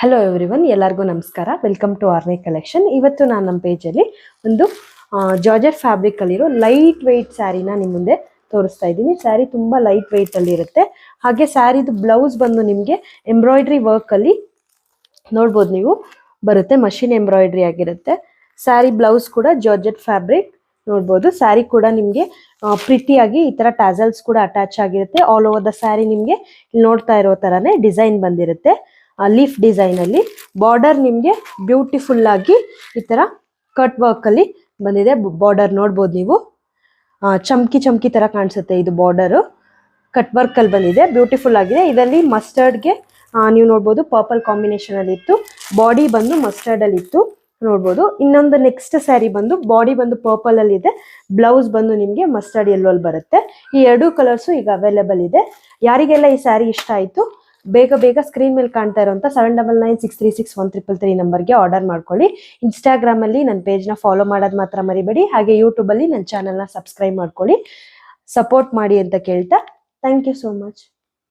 Hello everyone, ಎಲ್ಲರಿಗೂ ನಮಸ್ಕಾರ. Welcome to ಆರ್ನೆ ಕಲೆಕ್ಷನ್. ಇವತ್ತು ನಾನು ನಮ್ಮ ಪೇಜಲ್ಲಿ ಒಂದು ಜಾರ್ಜೆಟ್ ಫ್ಯಾಬ್ರಿಕ್ ಅಲ್ಲಿರೋ ಲೈಟ್ ವೆಯ್ಟ್ ಸ್ಯಾರಿನ ನಿಮ್ಮ ಮುಂದೆ ತೋರಿಸ್ತಾ ಇದ್ದೀನಿ. ಸ್ಯಾರಿ ತುಂಬ ಲೈಟ್ ವೆಯ್ಟ್ ಅಲ್ಲಿ ಇರುತ್ತೆ. ಹಾಗೆ ಸ್ಯಾರಿದು ಬ್ಲೌಸ್ ಬಂದು ನಿಮಗೆ ಎಂಬ್ರಾಯ್ಡ್ರಿ ವರ್ಕ್ ಅಲ್ಲಿ ನೋಡ್ಬೋದು, ನೀವು ಬರುತ್ತೆ, ಮಷಿನ್ ಎಂಬ್ರಾಯ್ಡ್ರಿ ಆಗಿರುತ್ತೆ. ಸ್ಯಾರಿ ಬ್ಲೌಸ್ ಕೂಡ ಜಾರ್ಜೆಟ್ ಫ್ಯಾಬ್ರಿಕ್ ನೋಡ್ಬೋದು. ಸ್ಯಾರಿ ಕೂಡ ನಿಮಗೆ ಪ್ರಿಟಿಯಾಗಿ ಈ ತರ ಟ್ಯಾಸಲ್ಸ್ ಕೂಡ ಅಟ್ಯಾಚ್ ಆಗಿರುತ್ತೆ. ಆಲ್ ಓವರ್ ದ ಸ್ಯಾರಿ ನಿಮಗೆ ಇಲ್ಲಿ ನೋಡ್ತಾ ಇರೋ ತರಾನೇ ಡಿಸೈನ್ ಬಂದಿರುತ್ತೆ. ಲೀಫ್ ಡಿಸೈನ್ ಅಲ್ಲಿ ಬಾರ್ಡರ್ ನಿಮಗೆ ಬ್ಯೂಟಿಫುಲ್ ಆಗಿ ಈ ತರ ಕಟ್ ವರ್ಕ್ ಅಲ್ಲಿ ಬಂದಿದೆ. ಬಾರ್ಡರ್ ನೋಡ್ಬೋದು ನೀವು, ಚಮ್ಕಿ ಚಮ್ಕಿ ತರ ಕಾಣಿಸುತ್ತೆ. ಇದು ಬಾರ್ಡರ್ ಕಟ್ ವರ್ಕ್ ಅಲ್ಲಿ ಬಂದಿದೆ, ಬ್ಯೂಟಿಫುಲ್ ಆಗಿದೆ. ಇದರಲ್ಲಿ ಮಸ್ಟರ್ಡ್ಗೆ ನೀವು ನೋಡ್ಬೋದು ಪರ್ಪಲ್ ಕಾಂಬಿನೇಷನ್ ಅಲ್ಲಿ ಇತ್ತು. ಬಾಡಿ ಬಂದು ಮಸ್ಟರ್ಡ್ ಅಲ್ಲಿ ಇತ್ತು ನೋಡ್ಬೋದು. ಇನ್ನೊಂದು ನೆಕ್ಸ್ಟ್ ಸ್ಯಾರಿ ಬಂದು ಬಾಡಿ ಬಂದು ಪರ್ಪಲ್ ಅಲ್ಲಿ ಇದೆ, ಬ್ಲೌಸ್ ಬಂದು ನಿಮಗೆ ಮಸ್ಟರ್ಡ್ ಯೆಲ್ಲೋ ಅಲ್ಲಿ ಬರುತ್ತೆ. ಈ ಎರಡು ಕಲರ್ಸು ಈಗ ಅವೈಲೇಬಲ್ ಇದೆ. ಯಾರಿಗೆಲ್ಲ ಈ ಸ್ಯಾರಿ ಇಷ್ಟ ಆಯ್ತು ಬೇಗ ಸ್ಕ್ರೀನ್ ಮೇಲೆ ಕಾಣ್ತಾ ಇರುವಂತ 7996361333 ನಂಬರ್ಗೆ ಆರ್ಡರ್ ಮಾಡ್ಕೊಳ್ಳಿ. ಇನ್ಸ್ಟಾಗ್ರಾಮ್ ಅಲ್ಲಿ ನನ್ನ ಪೇಜ್ನ ಫಾಲೋ ಮಾಡೋದು ಮಾತ್ರ ಮರಿಬೇಡಿ. ಹಾಗೆ ಯೂಟ್ಯೂಬ್ ಅಲ್ಲಿ ನನ್ನ ಚಾನೆಲ್ನ ಸಬ್ಸ್ಕ್ರೈಬ್ ಮಾಡ್ಕೊಳ್ಳಿ. ಸಪೋರ್ಟ್ ಮಾಡಿ ಅಂತ ಕೇಳ್ತಾ, ಥ್ಯಾಂಕ್ ಯು ಸೋ ಮಚ್.